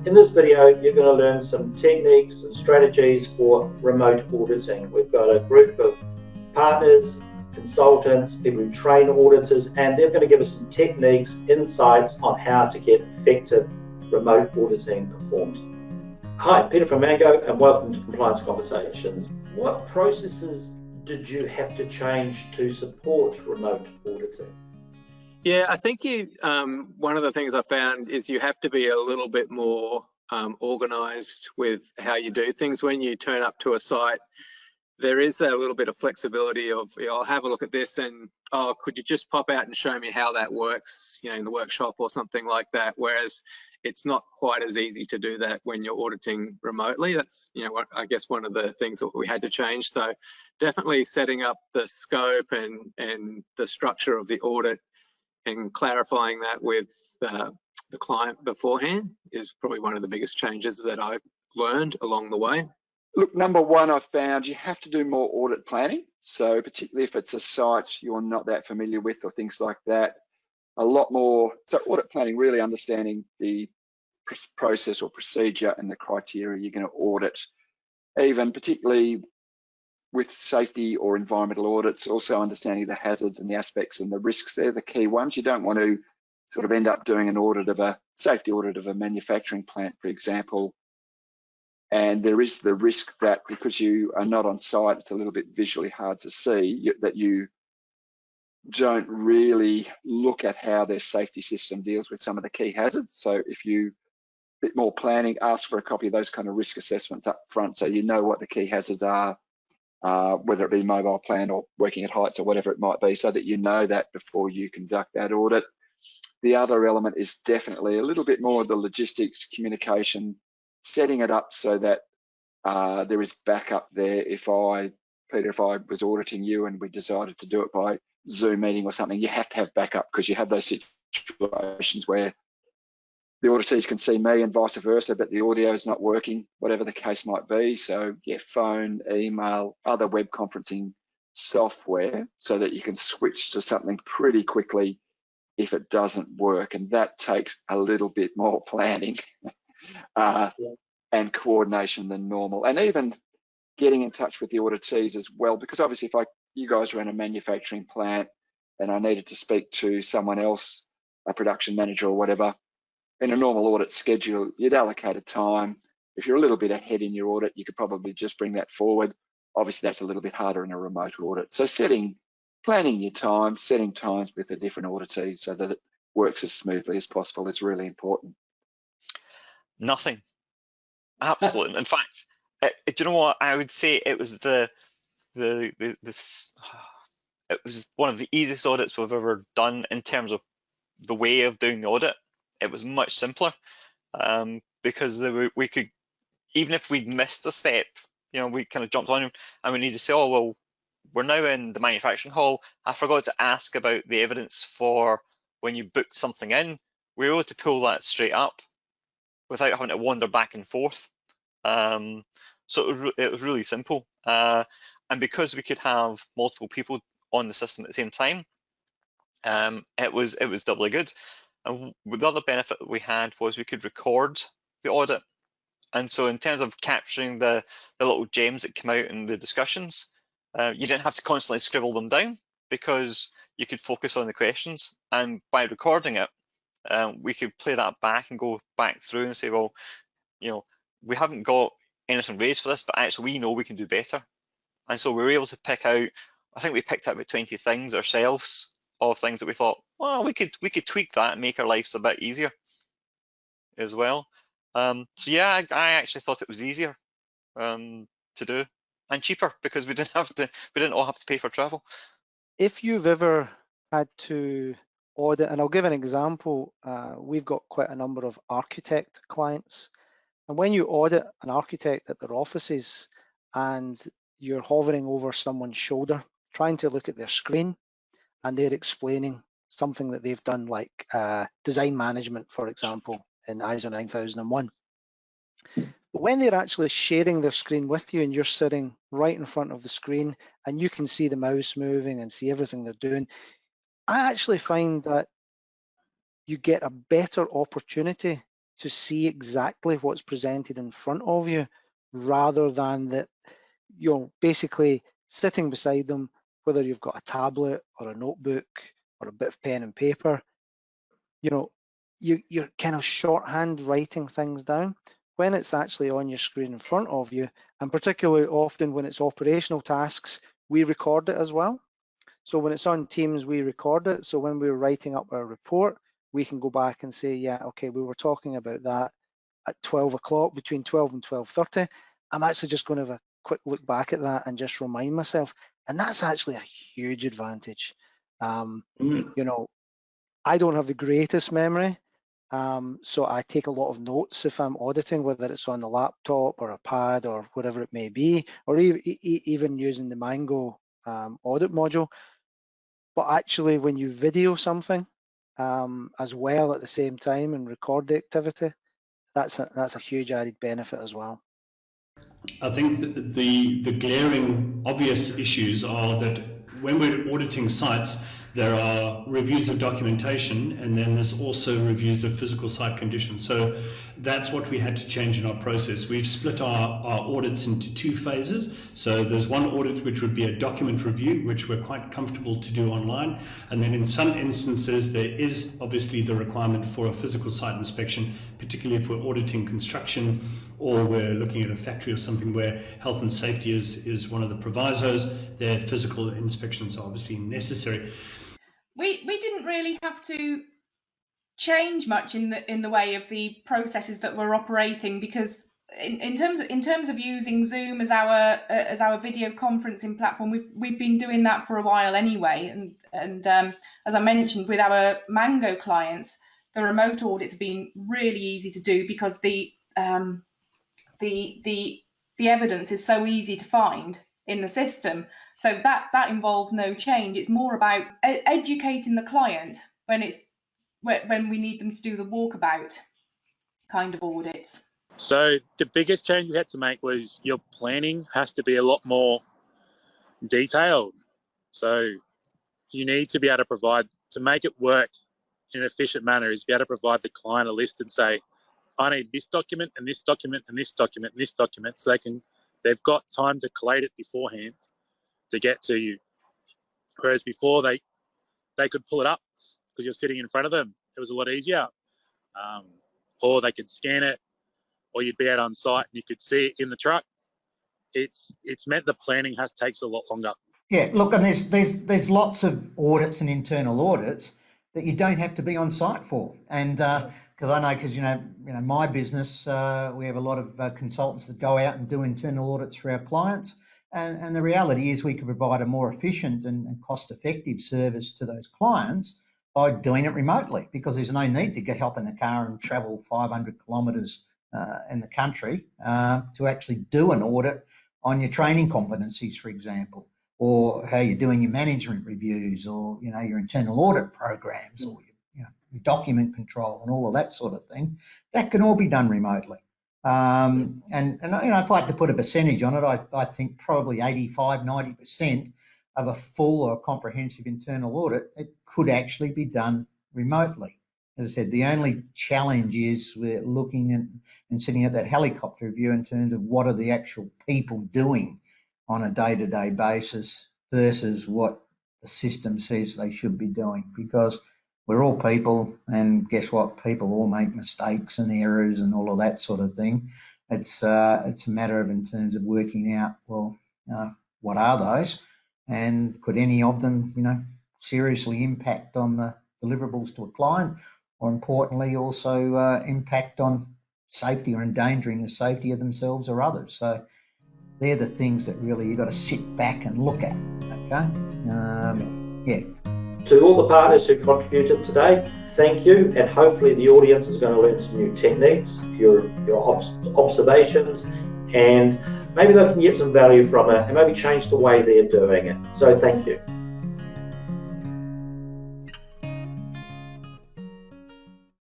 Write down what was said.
In this video, you're going to learn some techniques and strategies for remote auditing. We've got a group of partners, consultants, people who train auditors, and they're going to give us some techniques, insights on how to get effective remote auditing performed. Hi, Peter from Mango, and welcome to Compliance Conversations. What processes did you have to change to support remote auditing? Yeah, I think one of the things I found is you have to be a little bit more organized with how you do things. When you turn up to a site, there is a little bit of flexibility of, I'll have a look at this and, oh, could you just pop out and show me how that works, in the workshop or something like that. Whereas it's not quite as easy to do that when you're auditing remotely. That's, I guess one of the things that we had to change. So definitely setting up the scope and the structure of the audit and clarifying that with the client beforehand is probably one of the biggest changes that I've learned along the way. Look, number one, I've found you have to do more audit planning. So particularly if it's a site you're not that familiar with or things like that, a lot more. So audit planning, really understanding the process or procedure and the criteria you're going to audit. Even particularly with safety or environmental audits, also understanding the hazards and the aspects and the risks. They're the key ones. You don't want to sort of end up doing an audit of a safety audit of a manufacturing plant, for example. And there is the risk that because you are not on site, it's a little bit visually hard to see, that you don't really look at how their safety system deals with some of the key hazards. So if you bit more planning, ask for a copy of those kind of risk assessments up front so you know what the key hazards are, whether it be mobile plant or working at heights or whatever it might be, so that you know that before you conduct that audit. The other element is definitely a little bit more of the logistics, communication, setting it up so that there is backup there. Peter, if I was auditing you and we decided to do it by Zoom meeting or something, you have to have backup because you have those situations where the auditees can see me and vice versa, but the audio is not working, whatever the case might be. So yeah, phone, email, other web conferencing software so that you can switch to something pretty quickly if it doesn't work. And that takes a little bit more planning and coordination than normal. And even getting in touch with the auditees as well, because obviously if you guys ran a manufacturing plant and I needed to speak to someone else, a production manager or whatever, in a normal audit schedule, you'd allocate a time. If you're a little bit ahead in your audit, you could probably just bring that forward. Obviously, that's a little bit harder in a remote audit. So planning your time, setting times with the different auditees so that it works as smoothly as possible is really important. Nothing. Absolutely. In fact, do you know what? I would say it was it was one of the easiest audits we've ever done in terms of the way of doing the audit. It was much simpler because we could, even if we'd missed a step, we kind of jumped on him and we need to say, oh, well, we're now in the manufacturing hall. I forgot to ask about the evidence for when you booked something in. We were able to pull that straight up without having to wander back and forth. So it was really simple. And because we could have multiple people on the system at the same time, it was doubly good. And the other benefit that we had was we could record the audit. And so in terms of capturing the little gems that come out in the discussions, you didn't have to constantly scribble them down because you could focus on the questions. And by recording it, we could play that back and go back through and say, well, we haven't got anything raised for this, but actually we know we can do better. And so we were able to pick out, I think we picked out about 20 things ourselves of things that we thought, well, we could tweak that and make our lives a bit easier as well. So yeah, I actually thought it was easier to do and cheaper because we didn't all have to pay for travel. If you've ever had to audit, and I'll give an example, we've got quite a number of architect clients, and when you audit an architect at their offices and you're hovering over someone's shoulder, trying to look at their screen, and they're explaining something that they've done, like design management, for example, in ISO 9001. But when they're actually sharing their screen with you and you're sitting right in front of the screen and you can see the mouse moving and see everything they're doing, I actually find that you get a better opportunity to see exactly what's presented in front of you, rather than that you're basically sitting beside them, whether you've got a tablet or a notebook or a bit of pen and paper, you're kind of shorthand writing things down. When it's actually on your screen in front of you, and particularly often when it's operational tasks, we record it as well. So when it's on Teams, we record it. So when we're writing up our report, we can go back and say, yeah, okay, we were talking about that at 12 o'clock, between 12 and 12:30. I'm actually just going to have a quick look back at that and just remind myself. And that's actually a huge advantage. I don't have the greatest memory. So I take a lot of notes if I'm auditing, whether it's on the laptop or a pad or whatever it may be, or even using the Mango audit module. But actually, when you video something as well at the same time and record the activity, that's a huge added benefit as well. I think the glaring obvious issues are that when we're auditing sites, there are reviews of documentation, and then there's also reviews of physical site conditions. So that's what we had to change in our process. We've split our audits into two phases. So there's one audit which would be a document review, which we're quite comfortable to do online. And then in some instances, there is obviously the requirement for a physical site inspection, particularly if we're auditing construction or we're looking at a factory or something where health and safety is one of the provisos. Their physical inspections are obviously necessary. We didn't really have to change much in the way of the processes that we're operating, because in terms of using Zoom as our video conferencing platform, we've been doing that for a while anyway. And as I mentioned, with our Mango clients, the remote audits have been really easy to do because the evidence is so easy to find in the system. So that involved no change. It's more about educating the client when we need them to do the walkabout kind of audits. So the biggest change we had to make was your planning has to be a lot more detailed. So you need to be able to provide, to make it work in an efficient manner, is be able to provide the client a list and say, I need this document and this document and this document and this document, so they've got time to collate it beforehand to get to you. Whereas before they could pull it up because you're sitting in front of them. It was a lot easier. Or they could scan it, or you'd be out on site and you could see it in the truck. It's meant the planning takes a lot longer. Yeah, look, and there's lots of audits and internal audits that you don't have to be on site for. And because you know my business, we have a lot of consultants that go out and do internal audits for our clients. And the reality is we can provide a more efficient and cost-effective service to those clients by doing it remotely, because there's no need to get hop in the car and travel 500 kilometres in the country to actually do an audit on your training competencies, for example, or how you're doing your management reviews, or your internal audit programs, or your document control and all of that sort of thing. That can all be done remotely. And if I had to put a percentage on it, I think probably 85–90% of a full or comprehensive internal audit, it could actually be done remotely. As I said, the only challenge is we're looking at and sitting at that helicopter view in terms of what are the actual people doing on a day-to-day basis versus what the system says they should be doing, because we're all people, and guess what? People all make mistakes and errors and all of that sort of thing. It's a matter of, in terms of working out, well, what are those, and could any of them, seriously impact on the deliverables to a client, or importantly, also impact on safety or endangering the safety of themselves or others. So they're the things that really you've got to sit back and look at. Okay, yeah. To all the partners who contributed today, thank you, and hopefully the audience is going to learn some new techniques, your observations, and maybe they can get some value from it and maybe change the way they're doing it. So thank you.